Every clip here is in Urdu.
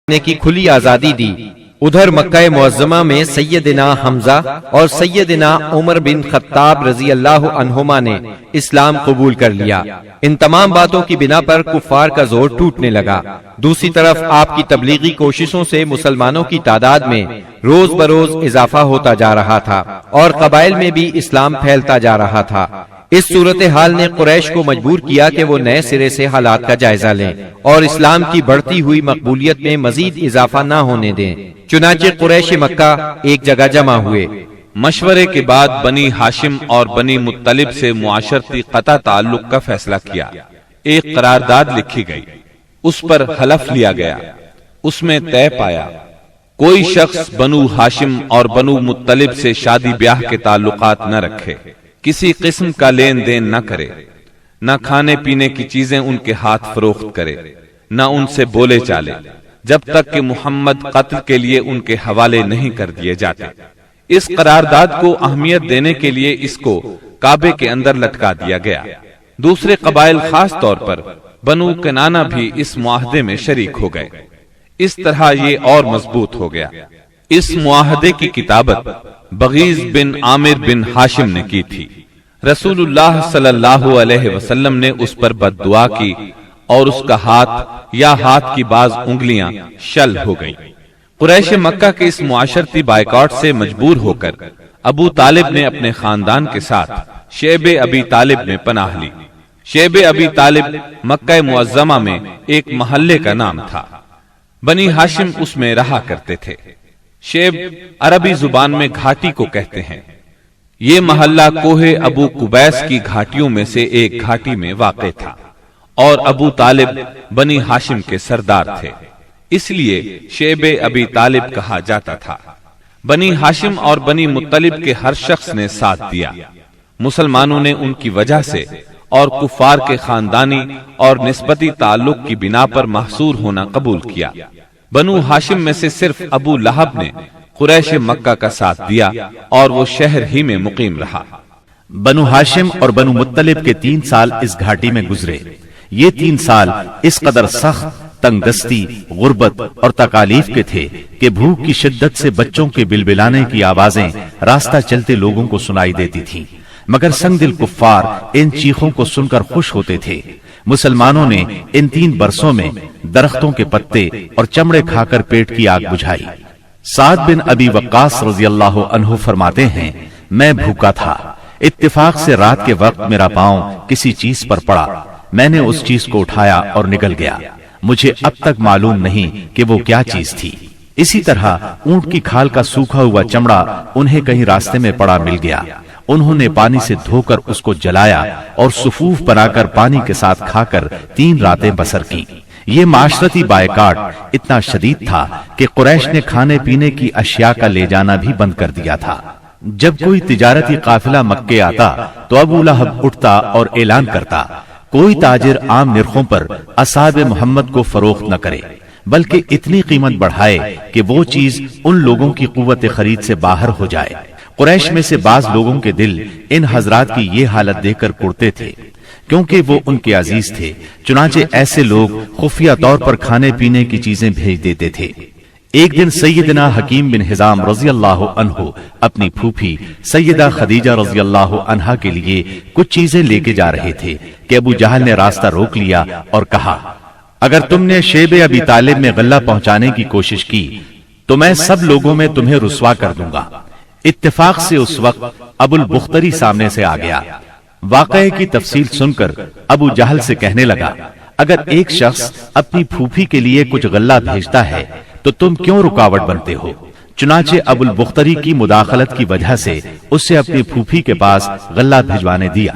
نے کی کھلی آزادی دی۔ ادھر مکہ معظمہ میں سیدنا حمزہ اور سیدنا عمر بن خطاب رضی اللہ عنہما نے اسلام قبول کر لیا۔ ان تمام باتوں کی بنا پر کفار کا زور ٹوٹنے لگا۔ دوسری طرف آپ کی تبلیغی کوششوں سے مسلمانوں کی تعداد میں روز بروز اضافہ ہوتا جا رہا تھا اور قبائل میں بھی اسلام پھیلتا جا رہا تھا۔ اس صورتحال نے قریش کو مجبور کیا کہ وہ نئے سرے سے حالات کا جائزہ لیں اور اسلام کی بڑھتی ہوئی مقبولیت میں مزید اضافہ نہ ہونے دیں۔ چنانچہ قریش مکہ ایک جگہ جمع ہوئے۔ مشورے کے بعد بنی ہاشم اور بنی مطلب سے معاشرتی قطع تعلق کا فیصلہ کیا۔ ایک قرارداد لکھی گئی، اس پر حلف لیا گیا، اس میں طے پایا کوئی شخص بنو ہاشم اور بنو مطلب سے شادی بیاہ کے تعلقات نہ رکھے، کسی قسم کا لین دین نہ کرے، نہ کھانے پینے کی چیزیں ان کے ہاتھ فروخت کرے، نہ ان سے بولے چالے، جب تک کہ محمد قتل کے لیے ان کے حوالے نہیں کر دیے جاتے۔ اس قرارداد کو اہمیت دینے کے لیے اس کو کعبے کے اندر لٹکا دیا گیا۔ دوسرے قبائل خاص طور پر بنو کنانہ بھی اس معاہدے میں شریک ہو گئے۔ اس طرح یہ اور مضبوط ہو گیا۔ اس معاہدے کی کتابت بغیظ بن عامر بن ہاشم نے کی تھی۔ رسول اللہ صلی اللہ علیہ وسلم نے اس پر بد دعا کی اور اس کا ہاتھ یا ہاتھ کی بعض انگلیاں شل ہو گئیں۔ قریش مکہ کے اس معاشرتی بائیکاٹ سے مجبور ہو کر ابو طالب نے اپنے خاندان کے ساتھ شیب ابی طالب میں پناہ لی۔ شیب ابی طالب مکہ معظمہ میں ایک محلے کا نام تھا۔ بنی ہاشم اس میں رہا کرتے تھے۔ شیب عربی زبان میں گھاٹی کو کہتے ہیں۔ یہ محلہ کوہ ابو قبیس کی گھاٹیوں میں سے ایک گھاٹی میں واقع تھا اور ابو طالب بنی ہاشم کے سردار تھے، اس لیے شیب ابی طالب کہا جاتا تھا۔ بنی ہاشم اور بنی مطلب کے ہر شخص نے ساتھ دیا۔ مسلمانوں نے ان کی وجہ سے اور کفار کے خاندانی اور نسبتی تعلق کی بنا پر محصور ہونا قبول کیا۔ بنو ہاشم میں سے صرف ابو لہب نے قریش مکہ کا ساتھ دیا اور وہ شہر ہی میں مقیم رہا۔ بنو ہاشم اور بنو مطلب کے 3 سال اس گھاٹی میں گزرے۔ یہ 3 سال اس قدر سخت، تنگ دستی، غربت اور تکالیف کے تھے کہ بھوک کی شدت سے بچوں کے بلبلانے کی آوازیں راستہ چلتے لوگوں کو سنائی دیتی تھیں، مگر سنگ دل کفار ان چیخوں کو سن کر خوش ہوتے تھے۔ مسلمانوں نے ان 3 برسوں میں درختوں کے پتے اور چمڑے کھا کر پیٹ کی آگ بجھائی۔ سعد بن ابی وقاص رضی اللہ عنہ فرماتے ہیں، میں بھوکا تھا، اتفاق سے رات کے وقت میرا پاؤں کسی چیز پر پڑا، میں نے اس چیز کو اٹھایا اور نکل گیا، مجھے اب تک معلوم نہیں کہ وہ کیا چیز تھی۔ اسی طرح اونٹ کی کھال کا سوکھا ہوا چمڑا انہیں کہیں راستے میں پڑا مل گیا، انہوں نے پانی سے دھو کر اس کو جلایا اور صفوف بنا کر پانی کے ساتھ کھا کر 3 راتیں بسر کی۔ یہ معاشرتی بائیکاٹ اتنا شدید تھا کہ قریش نے کھانے پینے کی اشیاء کا لے جانا بھی بند کر دیا تھا۔ جب کوئی تجارتی قافلہ مکے آتا تو ابو لہب اٹھتا اور اعلان کرتا، کوئی تاجر عام نرخوں پر اصحاب محمد کو فروخت نہ کرے، بلکہ اتنی قیمت بڑھائے کہ وہ چیز ان لوگوں کی قوت خرید سے باہر ہو جائے۔ قریش میں سے بعض لوگوں کے دل ان حضرات کی یہ حالت دیکھ کر کڑتے تھے، کیونکہ وہ ان کے عزیز تھے، چنانچہ ایسے لوگ خفیہ طور پر کھانے پینے کی چیزیں بھیج دیتے تھے۔ ایک دن سیدنا حکیم بن حزام رضی اللہ عنہ اپنی پھوپھی سیدہ خدیجہ رضی اللہ عنہا کے لیے کچھ چیزیں لے کے جا رہے تھے کہ ابو جہل نے راستہ روک لیا اور کہا، اگر تم نے شیب ابی طالب میں غلہ پہنچانے کی کوشش کی تو میں سب لوگوں میں تمہیں رسوا کر دوں گا۔ اتفاق سے اس وقت ابو البختری سامنے سے آ گیا۔ واقعے کی تفصیل سن کر ابو جہل سے کہنے لگا، اگر ایک شخص اپنی پھوپھی کے لیے کچھ غلہ بھیجتا ہے تو تم کیوں رکاوٹ بنتے ہو؟ چنانچہ ابو البختری کی مداخلت کی وجہ سے اسے اپنی پھوپھی کے پاس غلہ بھجوانے دیا۔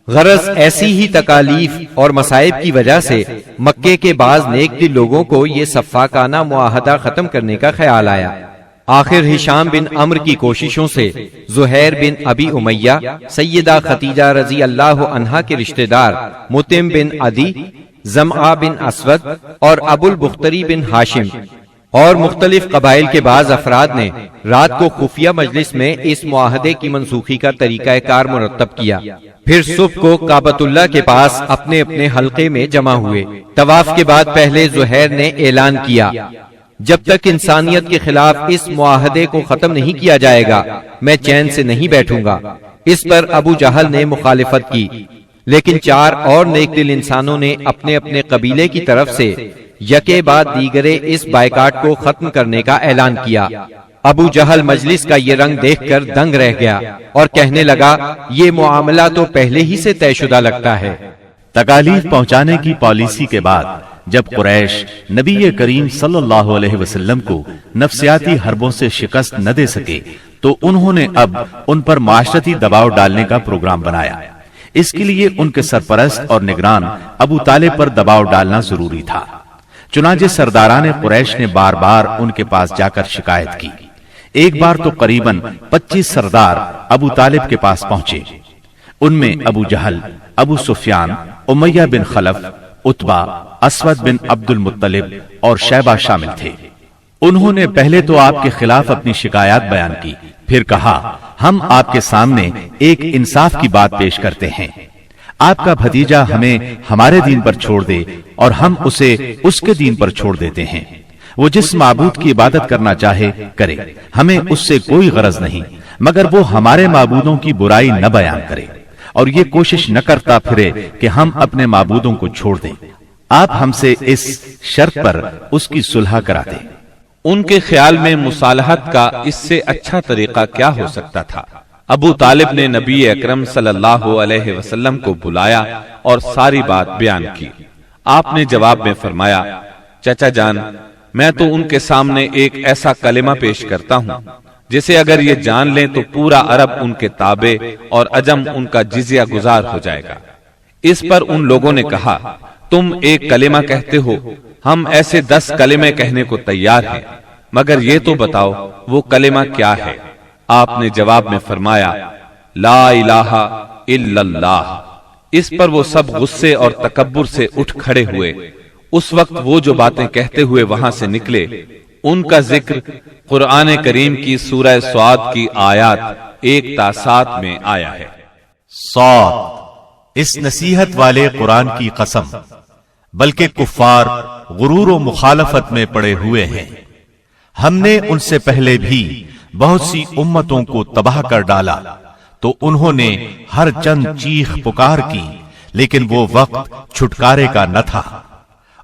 غرض ایسی ہی تکالیف اور مصائب کی وجہ سے مکے کے بعض نیک دل لوگوں کو یہ سفاکانہ معاہدہ ختم کرنے کا خیال آیا۔ آخر ہشام بن عمرو کی کوششوں سے زہیر بن ابی امیہ، سیدہ خدیجہ رضی اللہ عنہا کے رشتہ دار مطعم بن عدی، زمعہ بن اسود اور ابو البختری بن ہاشم اور مختلف قبائل کے بعض افراد نے رات کو خفیہ مجلس میں اس معاہدے کی منسوخی کا طریقہ کار مرتب کیا۔ پھر صبح کو کعبۃ اللہ کے پاس اپنے اپنے حلقے میں جمع ہوئے۔ طواف کے بعد پہلے زہیر نے اعلان کیا، جب تک انسانیت کے خلاف اس معاہدے کو ختم نہیں کیا جائے گا میں چین سے نہیں بیٹھوں گا۔ اس پر ابو جہل نے مخالفت کی، لیکن 4 اور نیک دل انسانوں نے اپنے اپنے قبیلے کی طرف سے یکے بعد دیگرے اس بائیکاٹ کو ختم کرنے کا اعلان کیا۔ ابو جہل مجلس کا یہ رنگ دیکھ کر دنگ رہ گیا اور کہنے لگا یہ معاملہ تو پہلے ہی سے طے شدہ لگتا ہے۔ تکالیف پہنچانے کی پالیسی کے بعد جب قریش نبی کریم صلی اللہ علیہ وسلم کو نفسیاتی حربوں سے شکست نہ دے سکے تو انہوں نے اب ان پر معاشرتی دباؤ ڈالنے کا پروگرام بنایا۔ اس کے لیے ان کے سرپرست اور نگران ابو طالب پر دباؤ ڈالنا ضروری تھا۔ چنانچہ سرداران قریش نے بار بار ان کے پاس جا کر شکایت کی۔ ایک بار تو قریباً 25 سردار ابو طالب کے پاس پہنچے۔ ان میں ابو جہل، ابو سفیان، امیہ بن خلف، عتبہ، اسود بن عبد المطلب اور شیبہ شامل تھے۔ انہوں نے پہلے تو آپ کے خلاف اپنی شکایات بیان کی، پھر کہا ہم آپ کے سامنے ایک انصاف کی بات پیش کرتے ہیں۔ آپ کا بھتیجا ہمیں ہمارے دین پر چھوڑ دے اور ہم اسے اس کے دین پر چھوڑ دیتے ہیں۔ وہ جس معبود کی عبادت کرنا چاہے کرے، ہمیں اس سے کوئی غرض نہیں، مگر وہ ہمارے معبودوں کی برائی نہ بیان کرے اور یہ کوشش نہ کرتا پھرے کہ ہم اپنے معبودوں کو چھوڑ دیں۔ آپ ہم سے اس شرط پر اس کی صلح کرا دیں۔ ان کے خیال میں مصالحت کا اس سے اچھا طریقہ کیا ہو سکتا تھا؟ ابو طالب نے نبی اکرم صلی اللہ علیہ وسلم کو بلایا اور ساری بات بیان کی۔ آپ نے جواب میں فرمایا چچا جان، میں تو ان کے سامنے ایک ایسا کلمہ پیش کرتا ہوں جسے اگر یہ جان لیں تو پورا عرب ان کے تابع اور عجم ان کا جزیہ گزار ہو جائے گا۔ اس پر ان لوگوں نے کہا تم ایک کلمہ کہتے ہو، ہم ایسے 10 کلمے کہنے کو تیار ہیں، مگر یہ تو بتاؤ وہ کلمہ کیا ہے؟ آپ نے جواب میں فرمایا لا الہ الا اللہ۔ اس پر وہ سب غصے اور تکبر سے اٹھ کھڑے ہوئے۔ اس وقت وہ جو باتیں کہتے ہوئے وہاں سے نکلے ان کا ذکر قرآن کریم کی سورہ سعد کی آیات 1 تا 7 میں آیا ہے۔ صاد، اس نصیحت والے قرآن کی قسم، بلکہ کفار غرور و مخالفت میں پڑے ہوئے ہیں۔ ہم نے ان سے پہلے بھی بہت سی امتوں کو تباہ کر ڈالا تو انہوں نے ہر چند چیخ پکار کی، لیکن وہ وقت چھٹکارے کا نہ تھا۔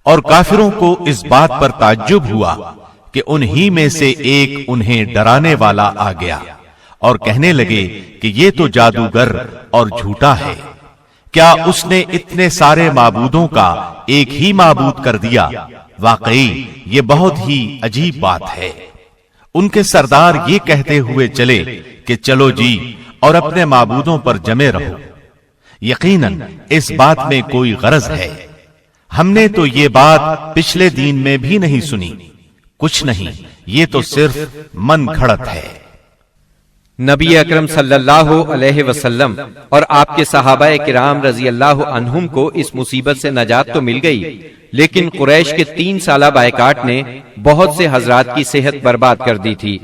اور کافروں کو اس بات پر تعجب ہوا کہ انہی میں سے ایک انہیں ڈرانے والا آ گیا اور کہنے لگے کہ یہ تو جادوگر اور جھوٹا ہے۔ کیا اس نے اتنے سارے معبودوں کا ایک ہی معبود کر دیا؟ واقعی یہ بہت ہی عجیب بات ہے۔ ان کے سردار یہ کہتے ہوئے چلے کہ چلو جی اور اپنے معبودوں پر جمے رہو، یقیناً اس بات میں کوئی غرض ہے۔ ہم نے تو یہ بات پچھلے دین میں بھی نہیں سنی، کچھ نہیں، یہ تو صرف من گھڑت ہے۔ نبی اکرم صلی اللہ علیہ وسلم اور آپ کے صحابہ کرام رضی اللہ عنہم کو اس مصیبت سے نجات تو مل گئی، لیکن قریش کے 3 سالہ بائیکاٹ نے بہت سے حضرات کی صحت برباد کر دی تھی۔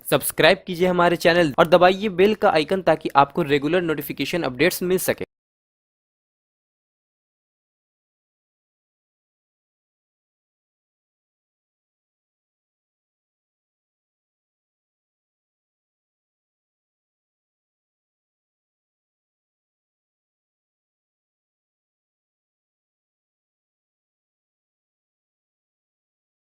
سبسکرائب کیجئے ہمارے چینل اور دبائیے بیل کا آئیکن تاکہ آپ کو ریگولر نوٹیفیکیشن اپڈیٹس مل سکے۔